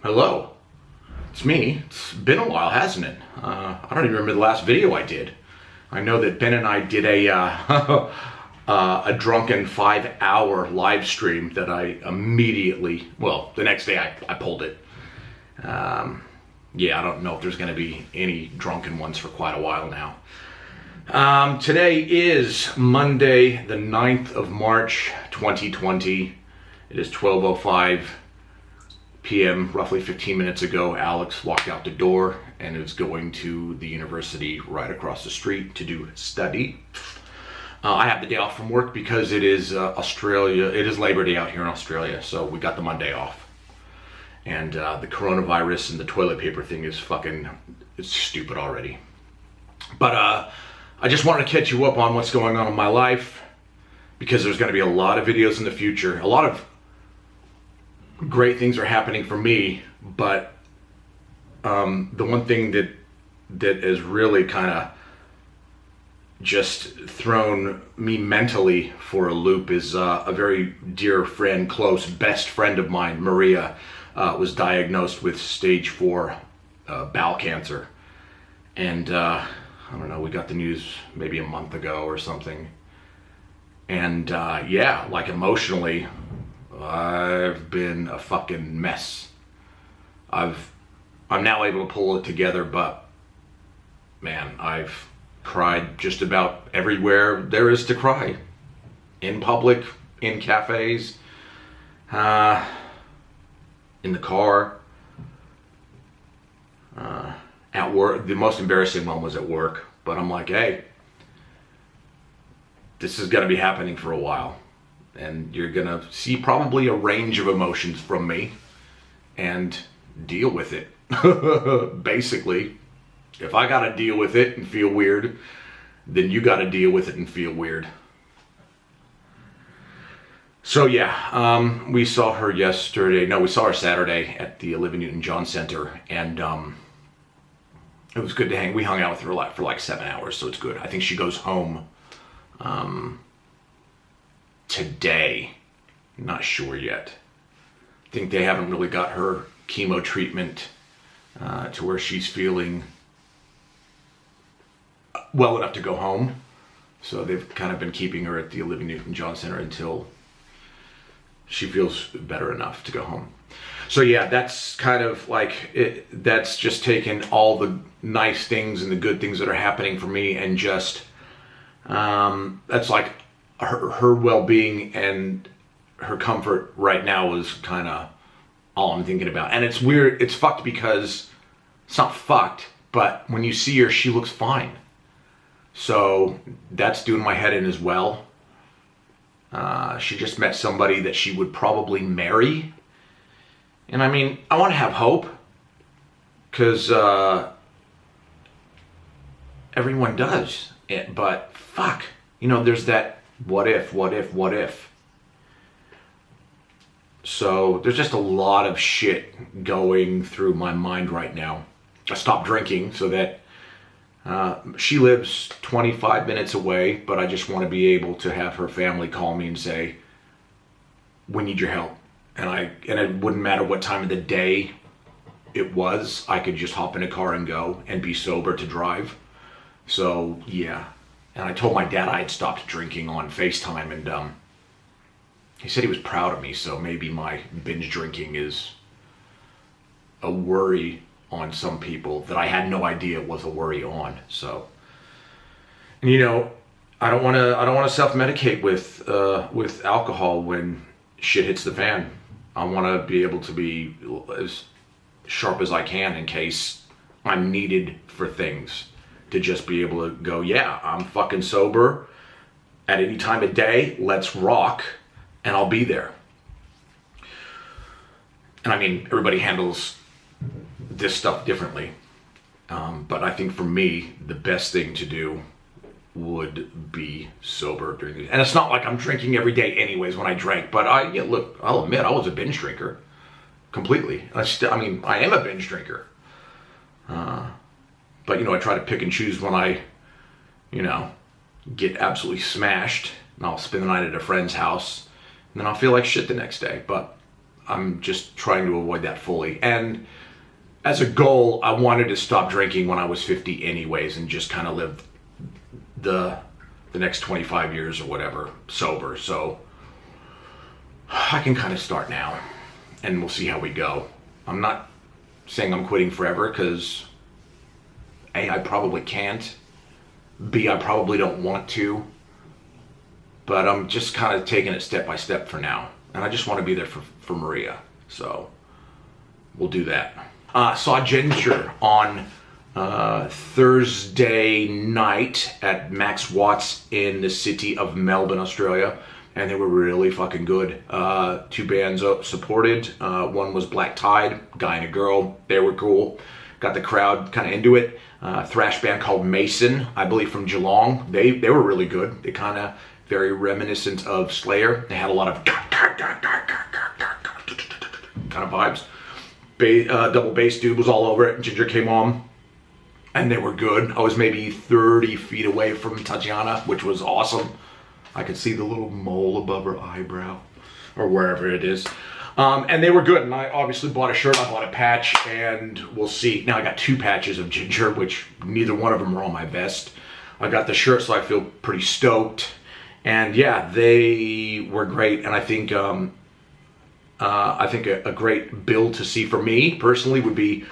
Hello, it's me. It's been a while, hasn't it? I don't even remember the last video I did. I know that Ben and I did a a drunken 5-hour live stream that I immediately, well, the next day I pulled it. Yeah, I don't know if there's going to be any drunken ones for quite a while now. Today is Monday, the 9th of March, 2020. It is 12:05 p.m. Roughly 15 minutes ago, Alex walked out the door and is going to the university right across the street to do study. I have the day off from work because it is Australia. It is Labor Day out here in Australia, so we got the Monday off. And the coronavirus and the toilet paper thing is it's stupid already. But I just wanted to catch you up on what's going on in my life, because there's going to be a lot of videos in the future. A lot of great things are happening for me, but the one thing that has really kind of just thrown me mentally for a loop is a very dear friend, close, best friend of mine, Maria, was diagnosed with stage 4 bowel cancer. And I don't know, we got the news maybe a month ago or something. And yeah, like emotionally, I've been a fucking mess. I'm now able to pull it together, but man, I've cried just about everywhere there is to cry. In public, in cafes, in the car, at work. The most embarrassing one was at work, but I'm like, hey, this is gonna be happening for a while. And you're gonna see probably a range of emotions from me and deal with it. Basically, if I gotta deal with it and feel weird, then you gotta deal with it and feel weird. So yeah, we saw her yesterday. No, we saw her Saturday at the Olivia Newton-John Center, and it was good to hang. We hung out with her for like 7 hours, so it's good. I think she goes home today. Not sure yet. I think they haven't really got her chemo treatment to where she's feeling well enough to go home. So they've kind of been keeping her at the Olivia Newton-John Center until she feels better enough to go home. So yeah, that's kind of like it. That's just taken all the nice things and the good things that are happening for me, and just that's like her well-being and her comfort right now is kind of all I'm thinking about. And it's weird, it's fucked, because it's not fucked, but when you see her, she looks fine. So that's doing my head in as well. She just met somebody that she would probably marry. And I mean, I want to have hope, because everyone does. But fuck, you know, there's that what if. So there's just a lot of shit going through my mind right now. I stopped drinking so that she lives 25 minutes away, but I just want to be able to have her family call me and say, we need your help. And it wouldn't matter what time of the day it was. I could just hop in a car and go and be sober to drive. So yeah. And I told my dad I had stopped drinking on FaceTime, and he said he was proud of me, so maybe my binge drinking is a worry on some people that I had no idea was a worry on. So, and you know, I don't want to self-medicate with alcohol when shit hits the fan. I want to be able to be as sharp as I can in case I'm needed for things. To just be able to go, yeah, I'm fucking sober at any time of day, let's rock, and I'll be there. And I mean, everybody handles this stuff differently. But I think for me, the best thing to do would be sober during these. And it's not like I'm drinking every day anyways when I drank, but look, I'll admit I was a binge drinker completely. I mean, I am a binge drinker. But, you know, I try to pick and choose when I, you know, get absolutely smashed, and I'll spend the night at a friend's house, and then I'll feel like shit the next day. But I'm just trying to avoid that fully. And as a goal, I wanted to stop drinking when I was 50 anyways and just kind of live the next 25 years or whatever sober. So I can kind of start now and we'll see how we go. I'm not saying I'm quitting forever because A, I probably can't. B, I probably don't want to. But I'm just kind of taking it step by step for now. And I just want to be there for Maria. So we'll do that. Saw Jinjer on Thursday night at Max Watts in the city of Melbourne, Australia. And they were really fucking good. Two bands supported. One was Black Tide, guy and a girl. They were cool. Got the crowd kind of into it. Thrash band called Mason, I believe from Geelong. They were really good. They kind of very reminiscent of Slayer. They had a lot of kind of vibes. Double bass dude was all over it. Jinjer came on, and they were good. I was maybe 30 feet away from Tatiana, which was awesome. I could see the little mole above her eyebrow, or wherever it is. And they were good, and I obviously bought a shirt, I bought a patch, and we'll see. Now I got 2 patches of Jinjer, which neither one of them are on my vest. I got the shirt, so I feel pretty stoked. And yeah, they were great, and I think a great build to see for me personally would be,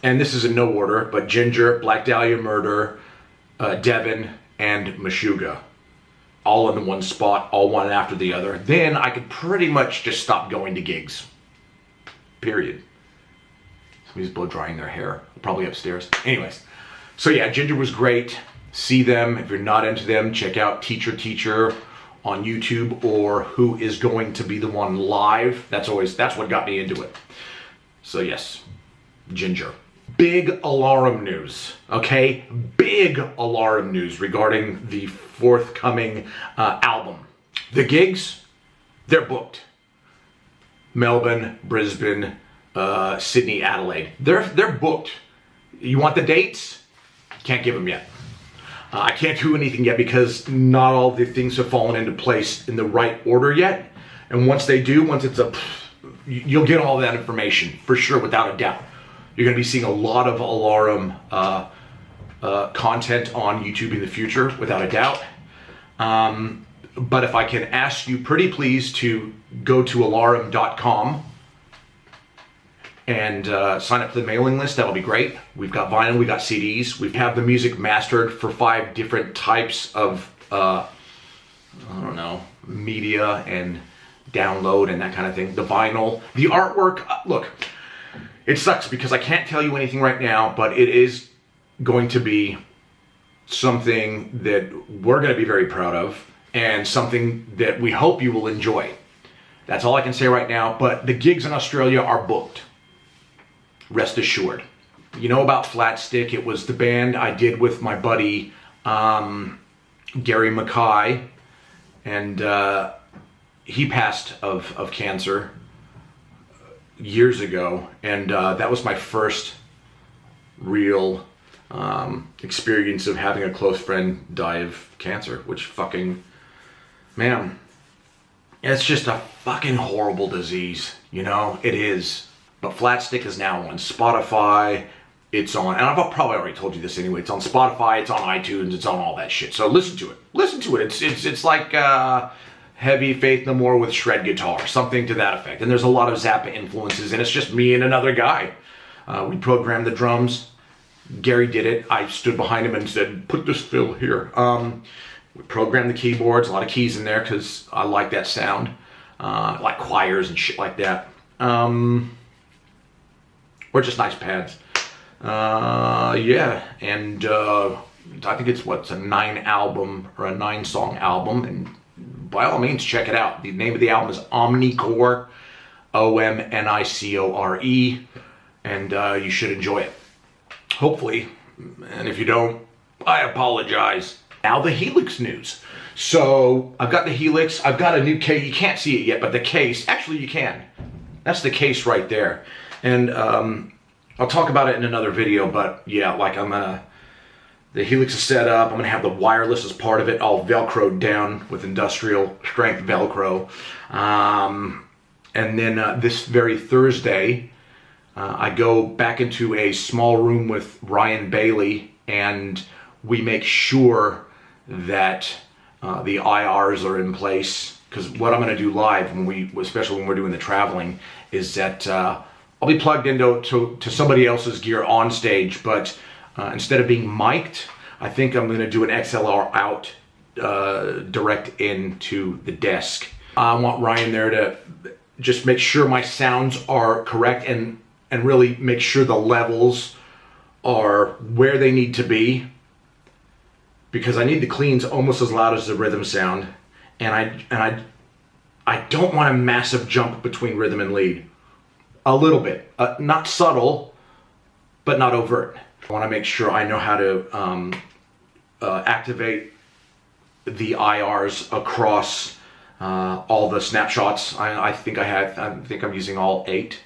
and this is in no order, but Jinjer, Black Dahlia Murder, Devon, and Meshuggah. All in the one spot, all one after the other. Then I could pretty much just stop going to gigs. Period. Somebody's blow drying their hair. Probably upstairs. Anyways. So yeah, Jinjer was great. See them. If you're not into them, check out Teacher on YouTube or Who Is Going to Be the One Live. That's what got me into it. So yes, Jinjer. Big Alarum news, okay? Big Alarum news regarding the forthcoming album. The gigs, they're booked. Melbourne, Brisbane, Sydney, Adelaide. They're booked. You want the dates? Can't give them yet. I can't do anything yet because not all the things have fallen into place in the right order yet. And once they do, once it's you'll get all that information for sure, without a doubt. You're going to be seeing a lot of Alarum content on YouTube in the future, without a doubt. But if I can ask you pretty please to go to alarum.com and sign up for the mailing list, that'll be great. We've got vinyl, we got CDs. We have the music mastered for 5 different types of, media and download and that kind of thing. The vinyl, the artwork, look. It sucks because I can't tell you anything right now, but it is going to be something that we're going to be very proud of and something that we hope you will enjoy. That's all I can say right now, but the gigs in Australia are booked. Rest assured. You know about Flatstick? It was the band I did with my buddy Gary Mackay, and he passed of cancer years ago, and that was my first real experience of having a close friend die of cancer, which fucking, man, it's just a fucking horrible disease, you know, it is. But Flatstick is now on Spotify, it's on, and I've probably already told you this anyway, it's on Spotify, it's on iTunes, it's on all that shit, so listen to it, it's like Heavy Faith No More with shred guitar, something to that effect. And there's a lot of Zappa influences, and it's just me and another guy. We programmed the drums. Gary did it. I stood behind him and said, put this fill here. We programmed the keyboards, a lot of keys in there because I like that sound. Like choirs and shit like that. Or just nice pads. Yeah, and I think it's a 9-song album, and by all means, check it out. The name of the album is Omnicore, Omnicore, and you should enjoy it. Hopefully, and if you don't, I apologize. Now the Helix news. So, I've got the Helix, I've got a new case, you can't see it yet, but the case, actually you can. That's the case right there. And I'll talk about it in another video, but yeah, like the Helix is set up. I'm going to have the wireless as part of it, all Velcroed down with industrial strength Velcro. And then this very Thursday, I go back into a small room with Ryan Bailey, and we make sure that the IRs are in place. Because what I'm going to do live, especially when we're doing the traveling, is that I'll be plugged into somebody else's gear on stage, but instead of being mic'd, I think I'm going to do an XLR out direct into the desk. I want Ryan there to just make sure my sounds are correct and really make sure the levels are where they need to be, because I need the cleans almost as loud as the rhythm sound, and I don't want a massive jump between rhythm and lead. A little bit, not subtle, but not overt. I want to make sure I know how to activate the IRs across all the snapshots. I think I'm using all 8.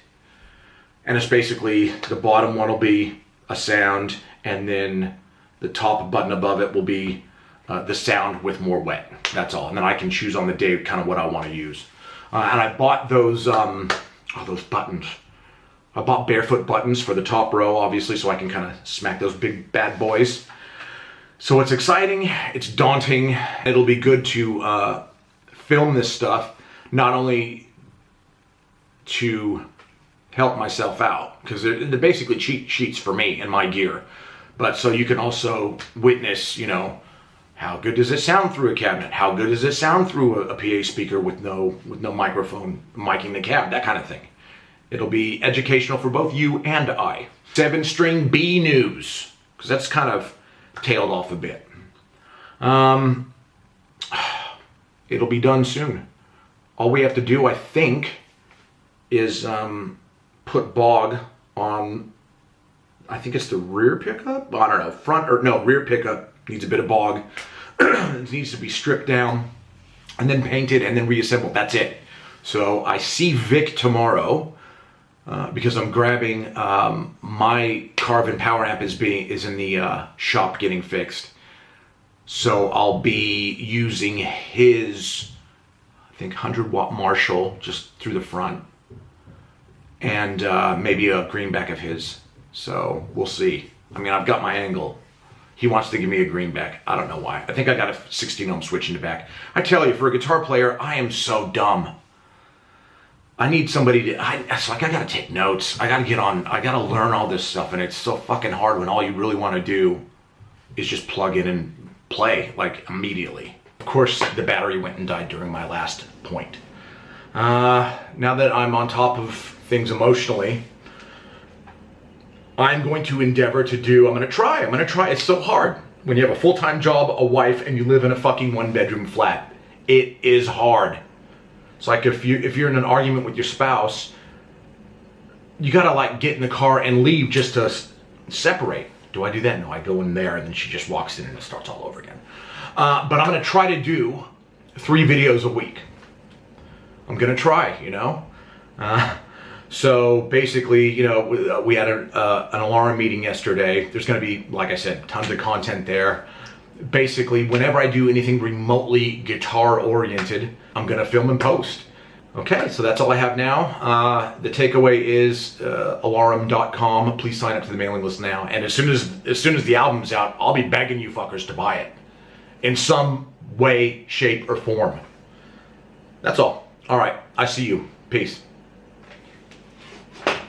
And it's basically, the bottom one will be a sound, and then the top button above it will be the sound with more wet. That's all. And then I can choose on the day kind of what I want to use. And I bought those buttons. I bought barefoot buttons for the top row, obviously, so I can kind of smack those big bad boys. So it's exciting, it's daunting. It'll be good to film this stuff, not only to help myself out, because they're basically cheat sheets for me and my gear, but so you can also witness, how good does it sound through a cabinet? How good does it sound through a PA speaker with no microphone miking the cab? That kind of thing. It'll be educational for both you and I. 7-string B news, because that's kind of tailed off a bit. It'll be done soon. All we have to do, I think, is put bog on, I think it's the rear pickup? I don't know, rear pickup needs a bit of bog. It needs to be stripped down and then painted and then reassembled. That's it. So I see Vic tomorrow because I'm grabbing my Carvin power amp is in the shop getting fixed. So I'll be using his, I think 100-watt Marshall just through the front, and maybe a greenback of his. So we'll see. I mean, I've got my angle. He wants to give me a greenback. I don't know why. I think I got a 16 ohm switch in the back. I tell you, for a guitar player, I am so dumb. I need somebody it's like I gotta take notes. I gotta learn all this stuff, and it's so fucking hard when all you really want to do is just plug in and play, like, immediately. Of course, the battery went and died during my last point. Now that I'm on top of things emotionally, I'm going to endeavor to I'm gonna try. It's so hard when you have a full-time job, a wife, and you live in a fucking 1-bedroom flat. It is hard. It's like if you're in an argument with your spouse, you gotta like get in the car and leave just to separate. Do I do that? No, I go in there and then she just walks in and it starts all over again. But I'm gonna try to do 3 videos a week. I'm gonna try, So basically, we had an Alarum meeting yesterday. There's gonna be, like I said, tons of content there. Basically, whenever I do anything remotely guitar oriented, I'm gonna film and post. Okay, so that's all I have now. The takeaway is alarum.com. Please sign up to the mailing list now. And as soon as the album's out, I'll be begging you fuckers to buy it in some way, shape, or form. That's all. All right, I see you. Peace.